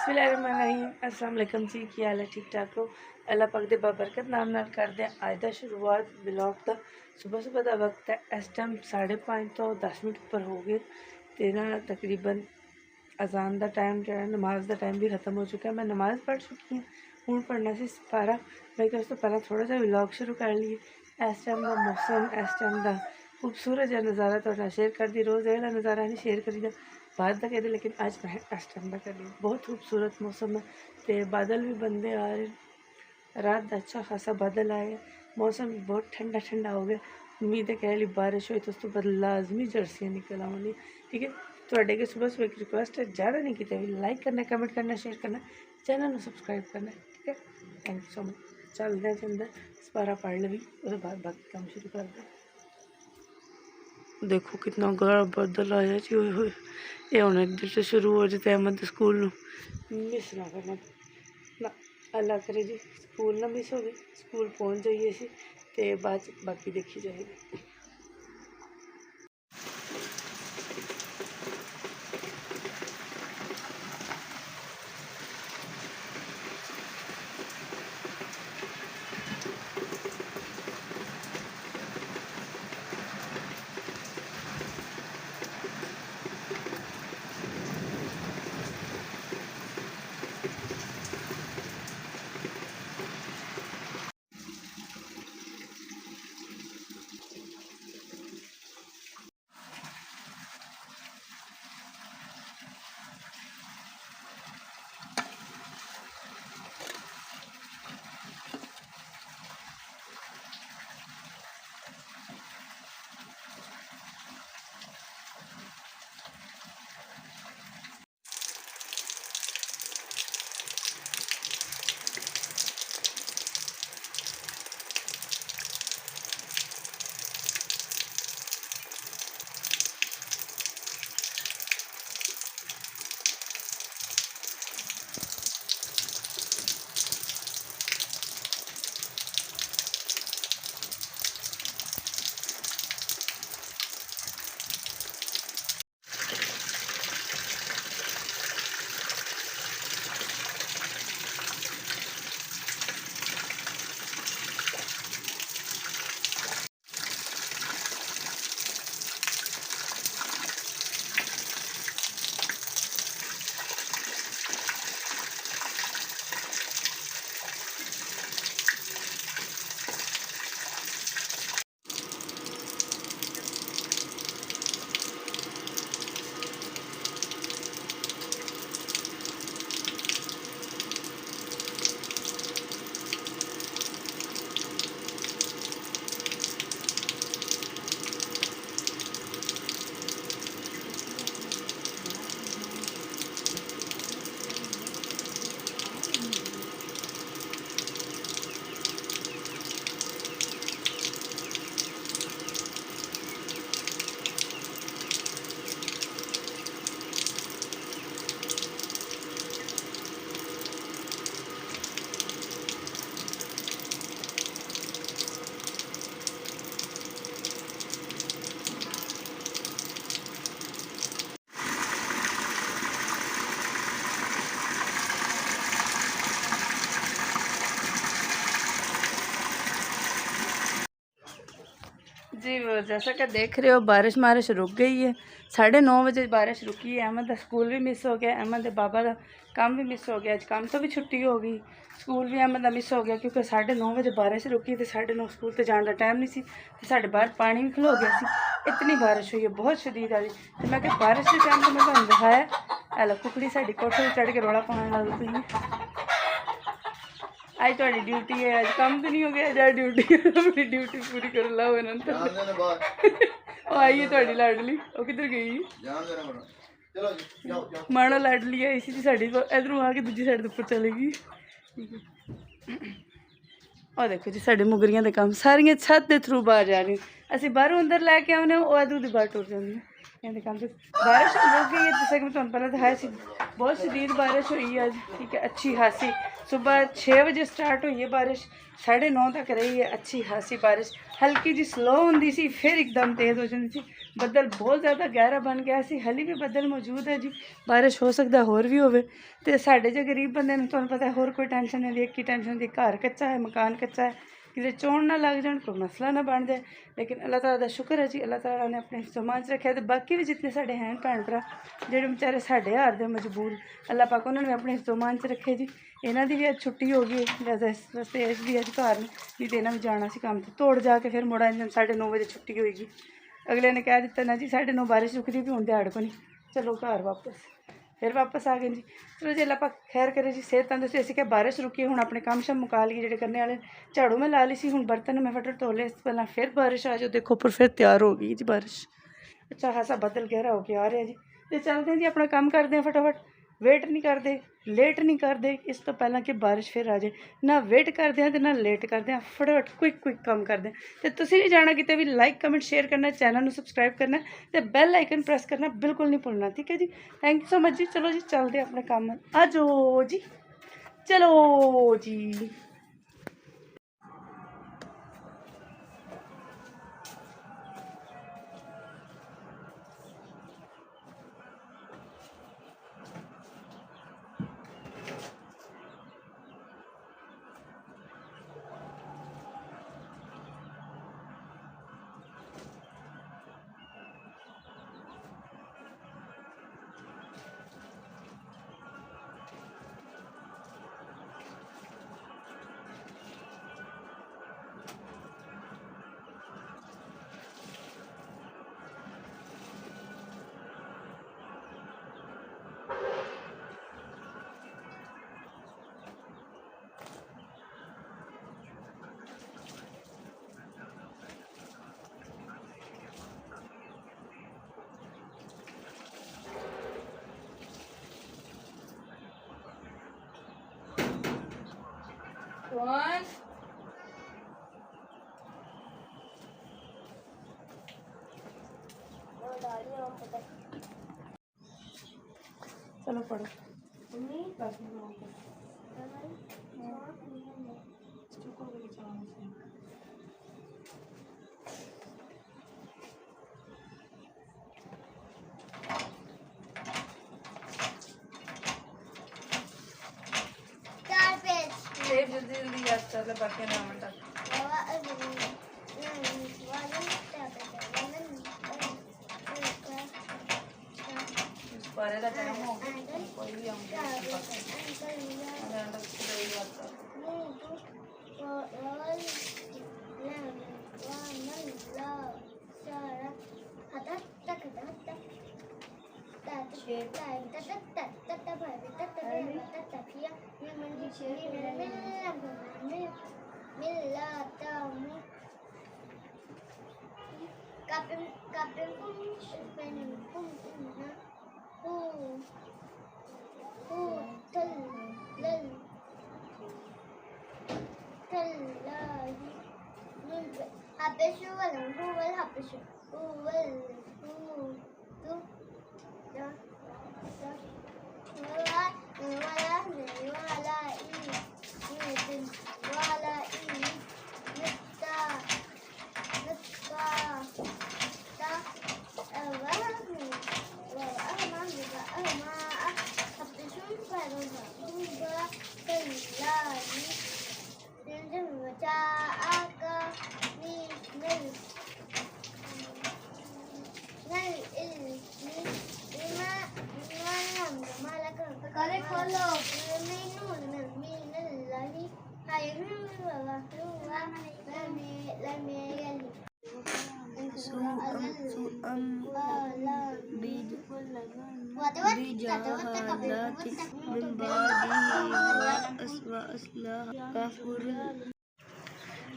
बिस्मिल्लाहिर्रहमानिर्रहीम अस्सलाम वालेकुम जी। की हाल है? ठीक ठाक हो? अल्लाह पाक दे बरकत नाम नाल करते हैं अज दा शुरुआत ब्लॉग का। सुबह सुबह का वक्त है, इस टाइम 5:30 तो 10 मिनट पर हो गए तो ना तकरीबन अजान का टाइम जो है, नमाज का टाइम भी ख़त्म हो चुका है। मैं नमाज़ पढ़ चुकी हूँ, हूँ पढ़ना सी सिपारा। लेकिन उस तो पहले थोड़ा सा व्लॉग शुरू कर लिए। इस टाइम का मौसम, इस टाइम का खूबसूरत जहा नज़ारा तो शेयर कर दी। रोज़ यह नज़ारा नहीं शेयर करी बाद का कहते, लेकिन अज मैं इस टाइम का करी। बहुत खूबसूरत मौसम है तो बादल भी बनते आ रहे। रात का अच्छा खासा बादल आए, मौसम भी बहुत ठंडा ठंडा हो गया। उम्मीद है कह ली बारिश हुई तो उस तो बाद लाजमी जर्सियाँ निकल आउंगी। ठीक है, थोड़े के सुबह सुबह एक रिक्वेस्ट है, ज़्यादा नहीं किया भी लाइक करना, कमेंट करना, शेयर करना, चैनल में सबसक्राइब करना। ठीक है, थैंक यू सो मच। चलते हैं अंदर, सपारा पढ़ ली, उसके बाद बाकी काम शुरू करते हैं। देखो कितना गाढ़ा बादल आया जी। हुए ये हूँ एक दिन से शुरू हो जाए अहमद स्कूल मिस ना करना ना, अल्लाह करे जी स्कूल ना मिस हो गई, स्कूल पहुँच जाइए इसी तो बाद बाकी देखी जाएगी। जी जैसा कि देख रहे हो बारिश रुक गई है। 9:30 बजे बारिश रुकी है। अहमद का स्कूल भी मिस हो गया, अहमद के बाबा का काम भी मिस हो गया। अज काम तो भी छुट्टी हो गई, स्कूल भी अहमद का मिस हो गया क्योंकि 9:30 बजे बारिश रुकी तो 9:30 स्कूल तो जाने का टाइम नहीं सी। तो साढ़े बाहर पानी भी खलो गया सी, इतनी बारिश हुई है बहुत शदीद वाली। तो मैं क्या बारिश के टाइम तो मैं तुम दिखाया हेलो कुकड़ी साड़ी कोठे चढ़ के रौला पाने लग पई। आज थोड़ी ड्यूटी है, आज काम तो नहीं हो गया, आज ड्यूटी अपनी ड्यूटी पूरी कर लाओ आइए थोड़ी लाडली वो किधर गई मानो लाडली है इसी साड़ी इधरों आके दूजी साइड उपर चलेगी। और देखो जी साड़ी मुगरियां के काम सारियां छत के थ्रू बाहर जा रही, असं बाहरों अंदर लैके आने वो इधरों बाहर टुर जाने। कहते काम से बारिश रुक गई है। जैसा कि मैं तुहानू पहले दिखाया सी बहुत शदीद बारिश हुई है अज, ठीक है, अच्छी खासी। सुबह 6 बजे स्टार्ट हुई है बारिश, 9:30 तक रही है अच्छी खासी बारिश। हल्की जी स्लो होंदी सी, फिर एकदम तेज़ हो जाती सी। बदल बहुत ज़्यादा गहरा बन गया सी, हली भी बदल मौजूद है जी, बारिश हो सकता होर भी होवे। तो साढ़े जो गरीब बंदे ने तुहानू पता है होर कोई टेंशन नहीं, एक ही टेंशन होंदी, घर कच्चा है, मकान कच्चा है, किसी चोन ना लग जाए, कोई मसला ना बन जाए। लेकिन अल्लाह ताला का शुक्र है जी, अल्लाह ताला ने अपने समान च रखा। तो बाकी भी जितने साढ़े हैं भैन भरा जेह्ड़े बेचारे साढ़े हार दे मजबूर, अल्लाह पाक उन्होंने भी अपने समान च रखे जी। इन्हों की भी अज छुट्टी हो गई, लिहाजा इस वास्ते इस भी अज घर नहीं तो इन्हें भी जाना सी काम तो तोड़ जाके फिर मुड़ा 9:30 बजे छुट्टी होएगी। अगले ने कह दिता ना जी 9:30 बारिश रुकती भी हूँ दिहाड़ को नहीं, चलो घर वापस, फिर वापस आ गए जी। चलो जी अल्लाह पाक खैर करे जी, सेहत तंदुरुस्ती। असीं क्या बारिश रुकी हुण अपने काम शम मुका लिए जेह्ड़े करने वाले। झाड़ू में ला ली सी, हुण बर्तन मैं फटाफट धो ले, पहला फिर बारिश आ जाओ, देखो पर फिर तैयार हो गई जी बारिश। अच्छा खासा बदल गहरा हो के आ रहा जी। तो चलते हैं जी, अपना काम करते हैं फटाफट, वेट नहीं करते, लेट नहीं करते इस तो पहला कि बारिश फिर आ जाए। ना वेट करते हैं तो ना लेट करते हैं, फटाफट क्विक काम करते हैं। तो तुसीं नहीं जाना किते भी, लाइक कमेंट शेयर करना, चैनल में सबसक्राइब करना तो बैल आइकन प्रेस करना बिल्कुल नहीं भूलना, ठीक है जी। थैंक यू सो मच जी। चलो जी चलते हैं अपने काम में, आ जाओ जी, चलो जी। कौन चलो पढ़ो जल्दी जल्दी याद कर ले, बाकी नाम हटा बारे का टाइम हो कोई भी हम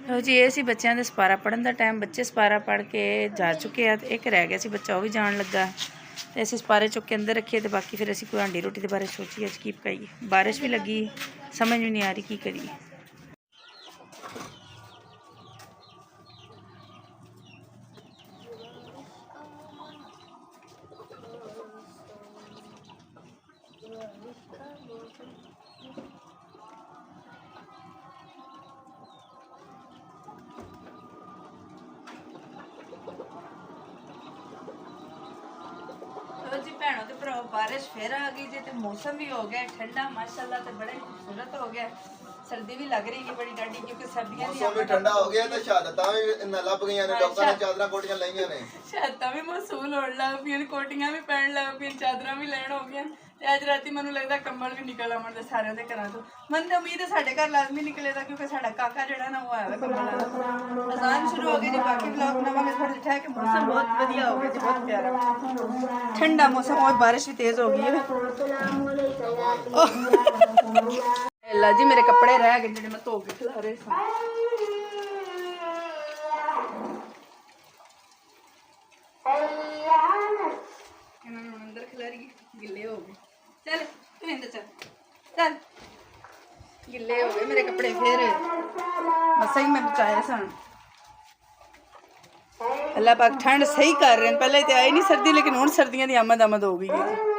लो जी। ये सी बच्चों के सपारा पढ़न का टाइम, बच्चे सपारा पढ़ के जा चुके हैं, तो एक रह गया सी बच्चा, वो भी जान लगा। तो असीं सपारे चुक के अंदर रखिए, तो बाकी फिर असीं कोई हांडी रोटी के बारे सोचिए अज की पकाइए। बारिश भी लगी, समझ भी नहीं आ रही की करिए। ਭੈਣੋ ਤੇ ਭਰਾਓ ਬਾਰਿਸ਼ ਫਿਰ ਆ ਗਈ ਜੇ ਤੇ ਮੌਸਮ ਵੀ ਹੋ ਗਿਆ ਠੰਡਾ ਮਾਸ਼ਾਅੱਲਾ ਤੇ ਬੜਾ ਹੀ ਖੂਬਸੂਰਤ ਹੋ ਗਿਆ सर्दी भी लग रही है बड़ी डाडी क्योंकि सर्दियां दी मौसम भी ठंडा हो गया ते शहादतां भी न लभ गईयां ने लोकां ने चादरां कोटियां लईयां ने शहादतां भी मौसूल होण लग पईयां कोटियां भी पहन लग पईयां चादरां भी लैण हो गईयां ਤੇ ਅੱਜ ਰਾਤੀ ਮੈਨੂੰ ਲੱਗਦਾ ਕੰਬਲ ਵੀ ਨਿਕਲ ਆਉਣ ਦੇ ਸਾਰਿਆਂ ਦੇ ਘਰਾਂ ਤੋਂ ਮਨ ਤੇ ਉਮੀਦ ਹੈ ਸਾਡੇ ਘਰ ਲਾਜ਼ਮੀ ਨਿਕਲੇਗਾ ਕਿਉਂਕਿ ਸਾਡਾ ਕਾਕਾ ਜਿਹੜਾ ਨਾ ਉਹ ਆਇਆ ਵਾ ਕੰਬਲ ਵਾਲਾ ਅਜ਼ਾਨ ਸ਼ੁਰੂ ਹੋ ਗਈ ਜੀ ਬਾਕੀ ਵਲੌਗ ਬਣਾਵਾਂਗੇ ਥੋੜਾ ਜਿਹਾ ਕਿ ਮੌਸਮ ਬਹੁਤ ਵਧੀਆ ਹੋ ਗਿਆ ਜੀ ਬਹੁਤ ਪਿਆਰਾ ਠੰਡਾ ਮੌਸਮ और बारिश भी तेज हो गई है ਅੱਲਾ ਜੀ ਮੇਰੇ ਕੱਪੜੇ ਰਹਿ ਗਏ ਜਿਹੜੇ ਮੈਂ ਧੋ ਕੇ ਖਿਲਾਰੇ ਸਾਂ ਇਹਨਾਂ ਨੂੰ ਅੰਦਰ ਖਿਲਾਰੀ ਗਿੱਲੇ ਹੋ ਗਏ ਚੱਲ ਤੂੰ ਇੰਦਰ ਚੱਲ ਗਿੱਲੇ ਹੋ ਗਏ ਮੇਰੇ ਕੱਪੜੇ ਫੇਰ ਬਸ ਹੀ ਮੈਂ ਬਚਾਏ ਸਨ ਅੱਲਾਹ ਪਾਕ ठंड सही कर रहे हैं पहले तो आई नहीं सर्दी लेकिन हुण सर्दियां दी आमद हो गई है